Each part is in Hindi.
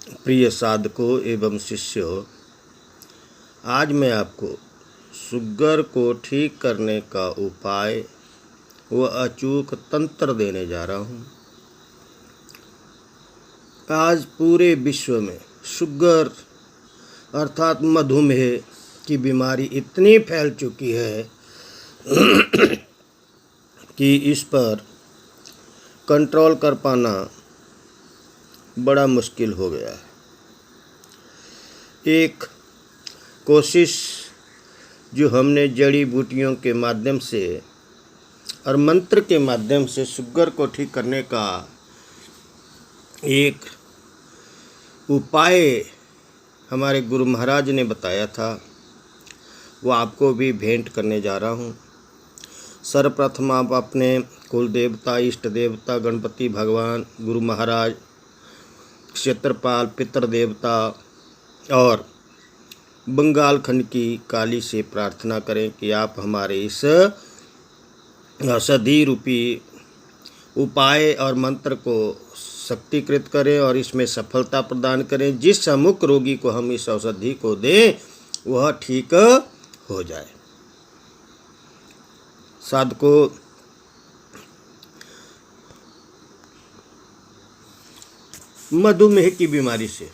प्रिय साधकों एवं शिष्यों, आज मैं आपको शुगर को ठीक करने का उपाय व अचूक तंत्र देने जा रहा हूँ। आज पूरे विश्व में शुगर अर्थात मधुमेह की बीमारी इतनी फैल चुकी है कि इस पर कंट्रोल कर पाना बड़ा मुश्किल हो गया है। एक कोशिश जो हमने जड़ी बूटियों के माध्यम से और मंत्र के माध्यम से शुगर को ठीक करने का एक उपाय हमारे गुरु महाराज ने बताया था, वो आपको भी भेंट करने जा रहा हूँ। सर्वप्रथम आप अपने कुल देवता, इष्ट देवता, गणपति भगवान, गुरु महाराज, क्षेत्रपाल, पितृ देवता और बंगाल खंड की काली से प्रार्थना करें कि आप हमारे इस औषधि रूपी उपाय और मंत्र को शक्तिकृत करें और इसमें सफलता प्रदान करें। जिस अमुक रोगी को हम इस औषधि को दें वह ठीक हो जाए। साधकों, मधुमेह की बीमारी से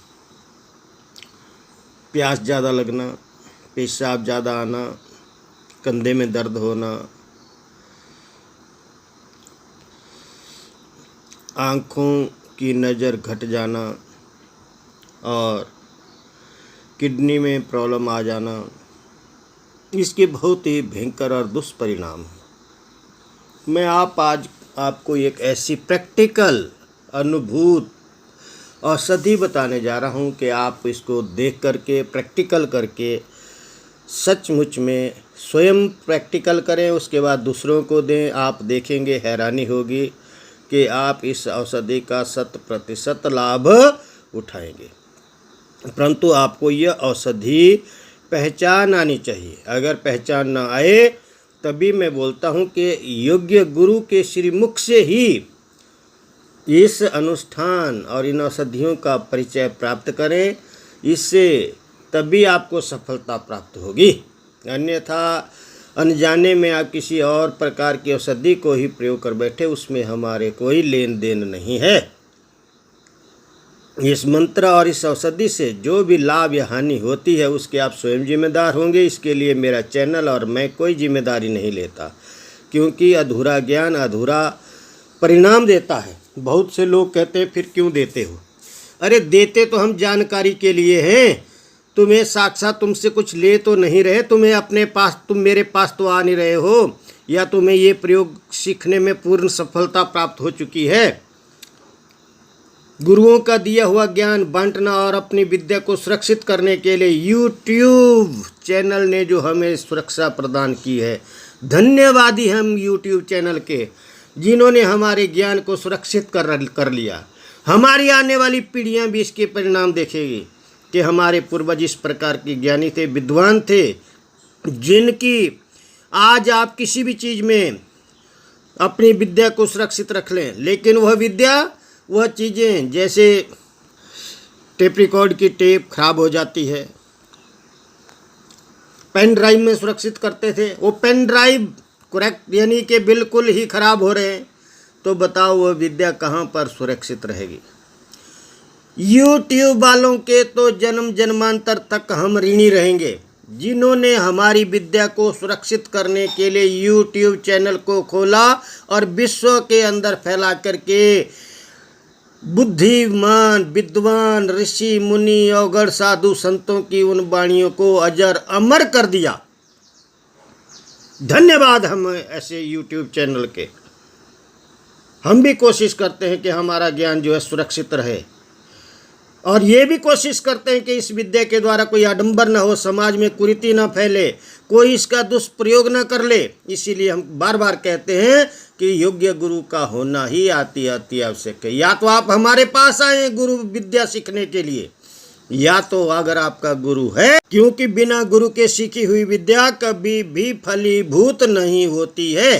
प्यास ज़्यादा लगना, पेशाब ज़्यादा आना, कंधे में दर्द होना, आँखों की नज़र घट जाना और किडनी में प्रॉब्लम आ जाना, इसके बहुत ही भयंकर और दुष्परिणाम हैं। मैं आज आपको एक ऐसी प्रैक्टिकल अनुभूत औषधि बताने जा रहा हूँ कि आप इसको देख करके प्रैक्टिकल करके सचमुच में स्वयं प्रैक्टिकल करें, उसके बाद दूसरों को दें। आप देखेंगे, हैरानी होगी कि आप इस औषधि का 100% लाभ उठाएंगे। परंतु आपको यह औषधि पहचान आनी चाहिए। अगर पहचान ना आए तभी मैं बोलता हूँ कि योग्य गुरु के श्रीमुख से ही इस अनुष्ठान और इन औषधियों का परिचय प्राप्त करें। इससे तभी आपको सफलता प्राप्त होगी। अन्यथा अनजाने में आप किसी और प्रकार की औषधि को ही प्रयोग कर बैठे, उसमें हमारे कोई लेन देन नहीं है। इस मंत्र और इस औषधि से जो भी लाभ या हानि होती है उसके आप स्वयं जिम्मेदार होंगे। इसके लिए मेरा चैनल और मैं कोई जिम्मेदारी नहीं लेता, क्योंकि अधूरा ज्ञान अधूरा परिणाम देता है। बहुत से लोग कहते हैं फिर क्यों देते हो? अरे देते तो हम जानकारी के लिए हैं। तुम्हें साक्षात तुमसे कुछ ले तो नहीं रहे, तुम्हें अपने पास, तुम मेरे पास तो आ नहीं रहे हो, या तुम्हें ये प्रयोग सीखने में पूर्ण सफलता प्राप्त हो चुकी है। गुरुओं का दिया हुआ ज्ञान बांटना और अपनी विद्या को सुरक्षित करने के लिए यूट्यूब चैनल ने जो हमें सुरक्षा प्रदान की है, धन्यवादी हम यूट्यूब चैनल के, जिन्होंने हमारे ज्ञान को सुरक्षित कर लिया। हमारी आने वाली पीढ़ियां भी इसके परिणाम देखेगी कि हमारे पूर्वज इस प्रकार के ज्ञानी थे, विद्वान थे, जिनकी आज आप किसी भी चीज़ में अपनी विद्या को सुरक्षित रख लें, लेकिन वह विद्या, वह चीज़ें, जैसे टेप रिकॉर्ड की टेप खराब हो जाती है, पेन ड्राइव में सुरक्षित करते थे, वो पेन ड्राइव करेक्ट यानी कि बिल्कुल ही खराब हो रहे हैं, तो बताओ वह विद्या कहाँ पर सुरक्षित रहेगी? यूट्यूब वालों के तो जन्म जन्मांतर तक हम ऋणी रहेंगे, जिन्होंने हमारी विद्या को सुरक्षित करने के लिए यूट्यूब चैनल को खोला और विश्व के अंदर फैला करके बुद्धिमान, विद्वान, ऋषि, मुनि, औगण, साधु, संतों की उन वाणियों को अजर अमर कर दिया। धन्यवाद हम ऐसे यूट्यूब चैनल के। हम भी कोशिश करते हैं कि हमारा ज्ञान जो है सुरक्षित रहे, और ये भी कोशिश करते हैं कि इस विद्या के द्वारा कोई आडंबर न हो, समाज में कुरीति न फैले, कोई इसका दुष्प्रयोग न कर ले। इसीलिए हम बार बार कहते हैं कि योग्य गुरु का होना ही अति आवश्यक है। या तो आप हमारे पास आए गुरु विद्या सीखने के लिए, या तो अगर आपका गुरु है, क्योंकि बिना गुरु के सीखी हुई विद्या कभी भी फलीभूत नहीं होती है।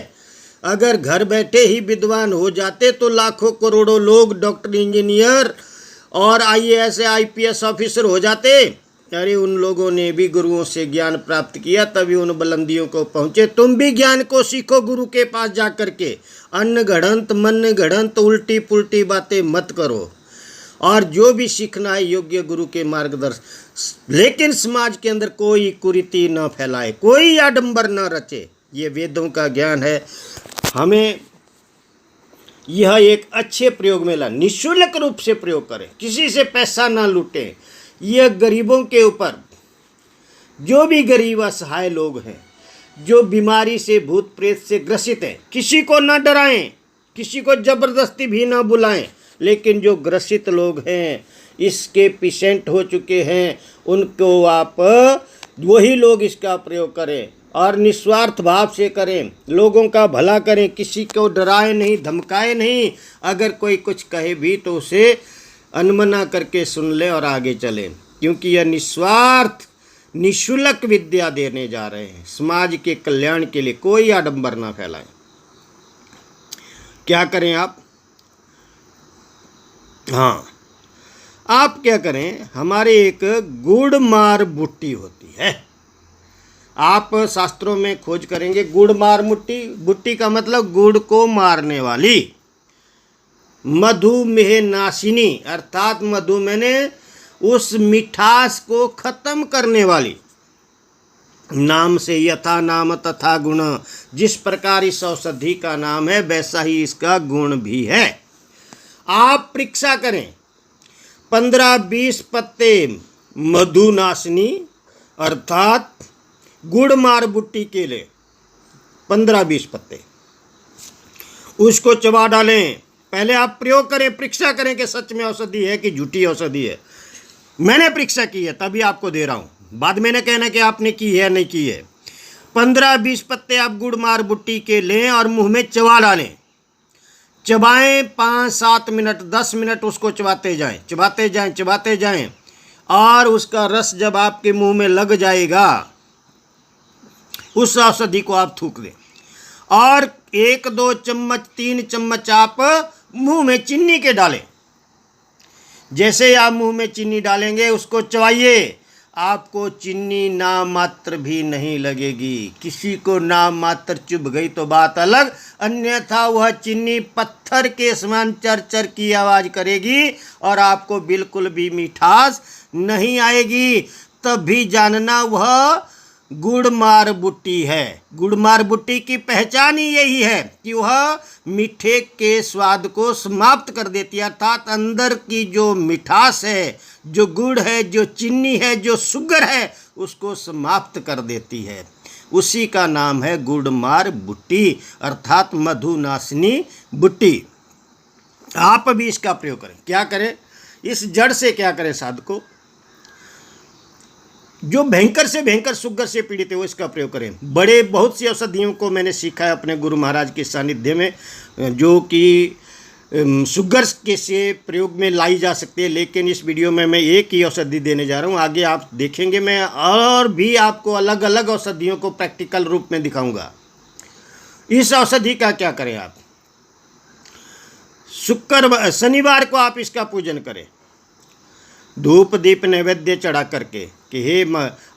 अगर घर बैठे ही विद्वान हो जाते तो लाखों करोड़ों लोग डॉक्टर, इंजीनियर और IAS IPS ऑफिसर हो जाते। अरे उन लोगों ने भी गुरुओं से ज्ञान प्राप्त किया, तभी उन बुलंदियों को पहुँचे। तुम भी ज्ञान को सीखो गुरु के पास जा कर के। अन्न घड़ंत मन घड़ंत उल्टी पुल्टी बातें मत करो, और जो भी सीखना है योग्य गुरु के मार्गदर्शन। लेकिन समाज के अंदर कोई कुरीति न फैलाए, कोई आडंबर न रचे। ये वेदों का ज्ञान है। हमें यह एक अच्छे प्रयोग में ला, निःशुल्क रूप से प्रयोग करें, किसी से पैसा ना लूटें। यह गरीबों के ऊपर, जो भी गरीब असहाय लोग हैं, जो बीमारी से भूत प्रेत से ग्रसित हैं, किसी को न डराएं, किसी को जबरदस्ती भी ना बुलाएं। लेकिन जो ग्रसित लोग हैं, इसके पेशेंट हो चुके हैं, उनको आप वही लोग इसका प्रयोग करें और निस्वार्थ भाव से करें, लोगों का भला करें, किसी को डराए नहीं, धमकाए नहीं। अगर कोई कुछ कहे भी तो उसे अनमना करके सुन ले और आगे चले, क्योंकि यह निस्वार्थ निःशुल्क विद्या देने जा रहे हैं समाज के कल्याण के लिए। कोई आडंबर ना फैलाएं। क्या करें आप? हाँ, आप क्या करें, हमारे एक गुड़ मार बुट्टी होती है। आप शास्त्रों में खोज करेंगे गुड़ मार बुट्टी। बुट्टी का मतलब गुड़ को मारने वाली। मधुमेह नाशिनी, अर्थात मधुमेह ने उस मिठास को खत्म करने वाली। नाम से यथा नाम तथा गुण, जिस प्रकार इस औषधि का नाम है वैसा ही इसका गुण भी है। आप परीक्षा करें, 15-20 पत्ते मधुनाशिनी अर्थात गुड़ मार बुट्टी के ले 15-20 पत्ते, उसको चबा डालें। पहले आप प्रयोग करें, परीक्षा करें कि सच में औषधि है कि झूठी औषधि है। मैंने परीक्षा की है तभी आपको दे रहा हूँ, बाद में न कहना कि आपने की है नहीं की है। 15-20 पत्ते आप गुड़ मार बुट्टी के लें और मुंह में चबा डालें। चबाएं 5-7 मिनट 10 मिनट उसको चबाते जाएं, चबाते जाएं, चबाते जाएं, और उसका रस जब आपके मुंह में लग जाएगा उस औषधि को आप थूक दें। और 1-2 चम्मच 3 चम्मच आप मुंह में चीनी के डालें। जैसे आप मुंह में चीनी डालेंगे उसको चबाइए, आपको चीनी नाम मात्र भी नहीं लगेगी। किसी को नाम मात्र चुभ गई तो बात अलग, अन्यथा वह चीनी पत्थर के समान चर चर की आवाज़ करेगी और आपको बिल्कुल भी मिठास नहीं आएगी। तब भी जानना वह गुड़ मार बुट्टी है। गुड़ मार बुट्टी की पहचान ही यही है कि वह मीठे के स्वाद को समाप्त कर देती है, अर्थात अंदर की जो मिठास है, जो गुड़ है, जो चीनी है, जो शुगर है, उसको समाप्त कर देती है। उसी का नाम है गुड़ मार बुट्टी अर्थात मधुनाशिनी बुट्टी। आप भी इसका प्रयोग करें। क्या करें? इस जड़ से क्या करें? साधकों, जो भयंकर से भयंकर शुगर से पीड़ित है वो इसका प्रयोग करें। बड़े बहुत सी औषधियों को मैंने सीखा है अपने गुरु महाराज के सानिध्य में, जो कि शुगर के से प्रयोग में लाई जा सकती है। लेकिन इस वीडियो में मैं एक ही औषधि देने जा रहा हूँ। आगे आप देखेंगे मैं और भी आपको अलग अलग औषधियों को प्रैक्टिकल रूप में दिखाऊंगा। इस औषधि का क्या करें आप? शनिवार को आप इसका पूजन करें, धूप दीप नैवेद्य चढ़ा करके कि हे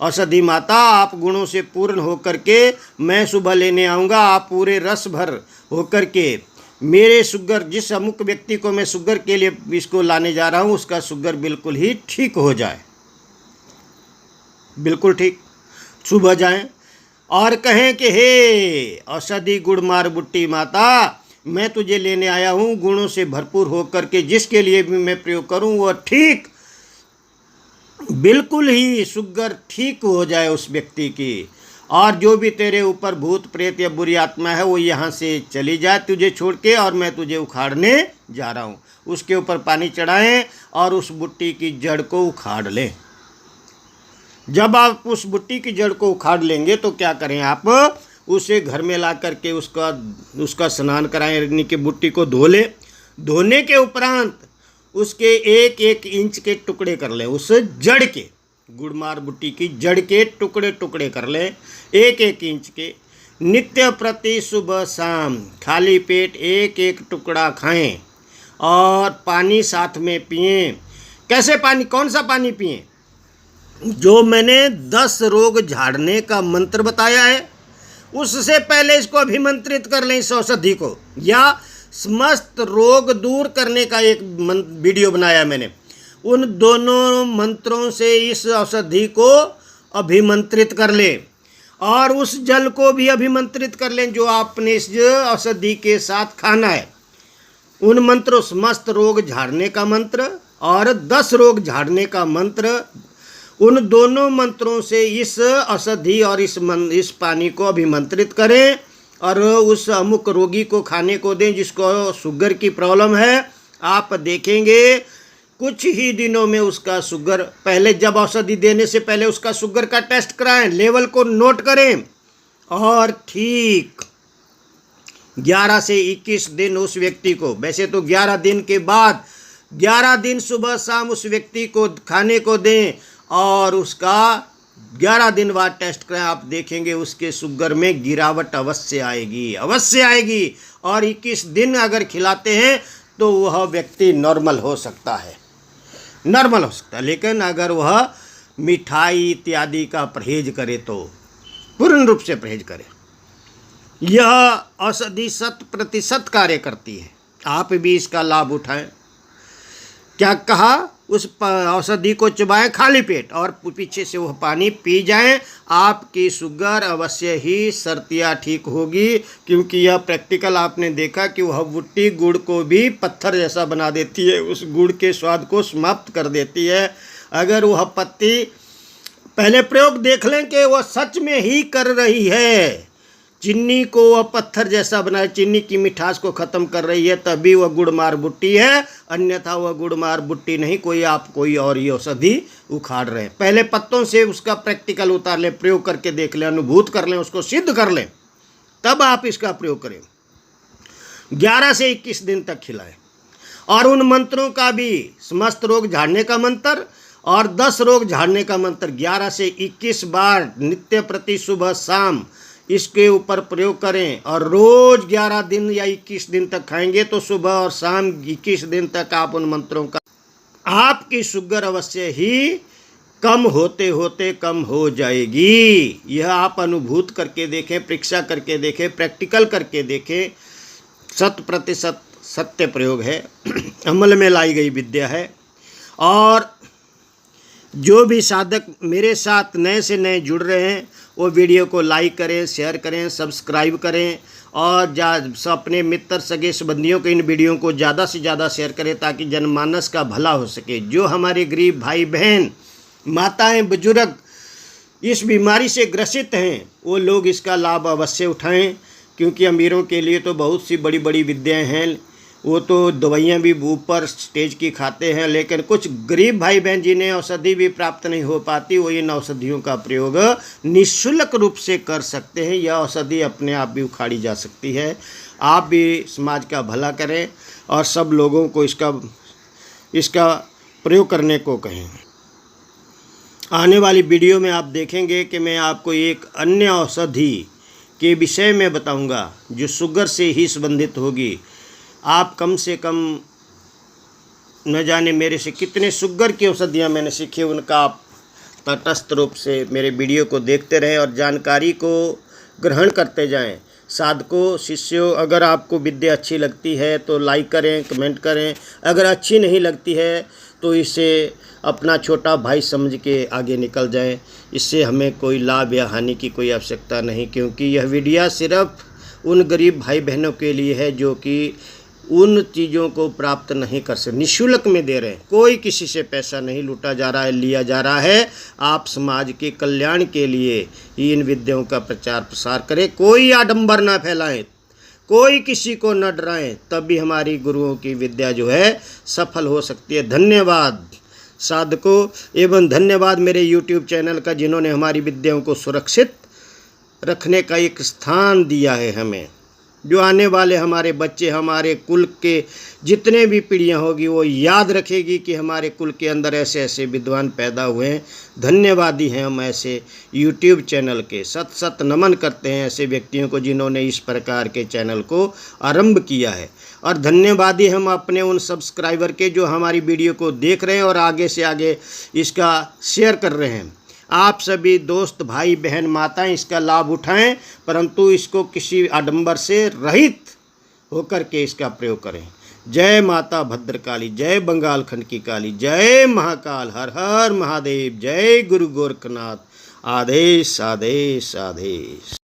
औषधि माता, आप गुणों से पूर्ण होकर के मैं सुबह लेने आऊँगा। आप पूरे रस भर होकर के मेरे शुगर, जिस अमुक व्यक्ति को मैं शुगर के लिए इसको लाने जा रहा हूँ, उसका शुगर बिल्कुल ही ठीक हो जाए, बिल्कुल ठीक। सुबह जाएं और कहें कि हे औषधि गुड़ मार बुट्टी माता, मैं तुझे लेने आया हूँ गुणों से भरपूर होकर के, जिसके लिए भी मैं प्रयोग करूँ वह ठीक बिल्कुल ही शुगर ठीक हो जाए उस व्यक्ति की, और जो भी तेरे ऊपर भूत प्रेत या बुरी आत्मा है वो यहाँ से चली जाए तुझे छोड़ के, और मैं तुझे उखाड़ने जा रहा हूँ। उसके ऊपर पानी चढ़ाएं और उस बुट्टी की जड़ को उखाड़ लें। जब आप उस बुट्टी की जड़ को उखाड़ लेंगे तो क्या करें आप? उसे घर में ला करके उसका स्नान कराएं, यानी कि बुट्टी को धो लें। धोने के उपरांत उसके 1-1 इंच के टुकड़े कर लें। उस जड़ के, गुड़ मार बुट्टी की जड़ के टुकड़े टुकड़े कर लें 1-1 इंच के। नित्य प्रति सुबह शाम खाली पेट 1-1 टुकड़ा खाएं और पानी साथ में पिएं। कैसे पानी, कौन सा पानी पिए? जो मैंने 10 रोग झाड़ने का मंत्र बताया है, उससे पहले इसको अभिमंत्रित कर लें इस औषधि को, या समस्त रोग दूर करने का एक वीडियो बनाया मैंने, उन दोनों मंत्रों से इस औषधि को अभिमंत्रित कर लें और उस जल को भी अभिमंत्रित कर लें जो आपने इस औषधि के साथ खाना है। उन मंत्रों, समस्त रोग झाड़ने का मंत्र और 10 रोग झाड़ने का मंत्र, उन दोनों मंत्रों से इस औषधि और इस पानी को अभिमंत्रित करें और उस अमुक रोगी को खाने को दें जिसको शुगर की प्रॉब्लम है। आप देखेंगे कुछ ही दिनों में उसका शुगर, पहले जब औषधि देने से पहले उसका शुगर का टेस्ट कराएं, लेवल को नोट करें और ठीक 11 से 21 दिन उस व्यक्ति को, वैसे तो 11 दिन के बाद 11 दिन सुबह शाम उस व्यक्ति को खाने को दें और उसका 11 दिन बाद टेस्ट करें। आप देखेंगे उसके शुगर में गिरावट अवश्य आएगी, अवश्य आएगी। और 21 दिन अगर खिलाते हैं तो वह व्यक्ति नॉर्मल हो सकता है, नॉर्मल हो सकता है। लेकिन अगर वह मिठाई इत्यादि का परहेज करे तो पूर्ण रूप से परहेज करे। यह औषधि 100% कार्य करती है, आप भी इसका लाभ उठाएं। क्या कहा? उस औषधि को चबाएं खाली पेट और पीछे से वह पानी पी जाएं, आपकी शुगर अवश्य ही शर्तिया ठीक होगी। क्योंकि यह प्रैक्टिकल आपने देखा कि वह बूटी गुड़ को भी पत्थर जैसा बना देती है, उस गुड़ के स्वाद को समाप्त कर देती है। अगर वह पत्ती, पहले प्रयोग देख लें कि वह सच में ही कर रही है, चीनी को वह पत्थर जैसा बनाए, चीनी की मिठास को ख़त्म कर रही है, तभी वह गुड़मार बुट्टी है, अन्यथा वह गुड़मार बुट्टी नहीं। कोई और ये औषधि उखाड़ रहे हैं। पहले पत्तों से उसका प्रैक्टिकल उतार लें, प्रयोग करके देख लें, अनुभूत कर लें, उसको सिद्ध कर लें, तब आप इसका प्रयोग करें। 11 से 21 दिन तक खिलाएं और उन मंत्रों का भी, समस्त रोग झाड़ने का मंत्र और 10 रोग झाड़ने का मंत्र 11 से 21 बार नित्य प्रति सुबह शाम इसके ऊपर प्रयोग करें और रोज 11 दिन या 21 दिन तक खाएंगे तो सुबह और शाम 21 दिन तक आप उन मंत्रों का, आपकी शुगर अवश्य ही कम होते होते कम हो जाएगी। यह आप अनुभूत करके देखें, परीक्षा करके देखें, प्रैक्टिकल करके देखें। 100% सत्य प्रयोग है, अमल में लाई गई विद्या है। और जो भी साधक मेरे साथ नए से नए जुड़ रहे हैं वो वीडियो को लाइक करें, शेयर करें, सब्सक्राइब करें और अपने मित्र सगे संबंधियों को इन वीडियो को ज़्यादा से ज़्यादा शेयर करें ताकि जनमानस का भला हो सके। जो हमारे गरीब भाई बहन, माताएं, बुजुर्ग इस बीमारी से ग्रसित हैं वो लोग इसका लाभ अवश्य उठाएं। क्योंकि अमीरों के लिए तो बहुत सी बड़ी बड़ी विद्याएँ हैं, वो तो दवाइयाँ भी ऊपर स्टेज की खाते हैं, लेकिन कुछ गरीब भाई बहन जिन्हें औषधि भी प्राप्त नहीं हो पाती वो इन औषधियों का प्रयोग निःशुल्क रूप से कर सकते हैं। यह औषधि अपने आप भी उखाड़ी जा सकती है। आप भी समाज का भला करें और सब लोगों को इसका प्रयोग करने को कहें। आने वाली वीडियो में आप देखेंगे कि मैं आपको एक अन्य औषधि के विषय में बताऊंगा जो शुगर से ही संबंधित होगी। आप कम से कम न जाने मेरे से कितने शुगर की औषधियाँ मैंने सीखी, उनका आप तटस्थ रूप से मेरे वीडियो को देखते रहें और जानकारी को ग्रहण करते जाएं। साधकों, शिष्यों, अगर आपको विद्या अच्छी लगती है तो लाइक करें, कमेंट करें। अगर अच्छी नहीं लगती है तो इसे अपना छोटा भाई समझ के आगे निकल जाएं। इससे हमें कोई लाभ या हानि की कोई आवश्यकता नहीं, क्योंकि यह वीडियो सिर्फ उन गरीब भाई बहनों के लिए है जो कि उन चीज़ों को प्राप्त नहीं कर सकते, निःशुल्क में दे रहे हैं। कोई किसी से पैसा नहीं लूटा जा रहा है, लिया जा रहा है। आप समाज के कल्याण के लिए ही इन विद्याओं का प्रचार प्रसार करें। कोई आडंबर ना फैलाएं, कोई किसी को न डराएं, तब भी हमारी गुरुओं की विद्या जो है सफल हो सकती है। धन्यवाद साधकों एवं धन्यवाद मेरे YouTube चैनल का, जिन्होंने हमारी विद्याओं को सुरक्षित रखने का एक स्थान दिया है हमें। जो आने वाले हमारे बच्चे, हमारे कुल के जितने भी पीढ़ियाँ होगी, वो याद रखेगी कि हमारे कुल के अंदर ऐसे ऐसे विद्वान पैदा हुए हैं। धन्यवादी हैं हम ऐसे यूट्यूब चैनल के, सत सत नमन करते हैं ऐसे व्यक्तियों को जिन्होंने इस प्रकार के चैनल को आरंभ किया है। और धन्यवादी हम अपने उन सब्सक्राइबर के जो हमारी वीडियो को देख रहे हैं और आगे से आगे इसका शेयर कर रहे हैं। आप सभी दोस्त, भाई, बहन, माताएं इसका लाभ उठाएं, परंतु इसको किसी आडंबर से रहित होकर के इसका प्रयोग करें। जय माता भद्रकाली, जय बंगाल खंड की काली, जय महाकाल, हर हर महादेव, जय गुरु गोरखनाथ। आदेश आदेश आदेश।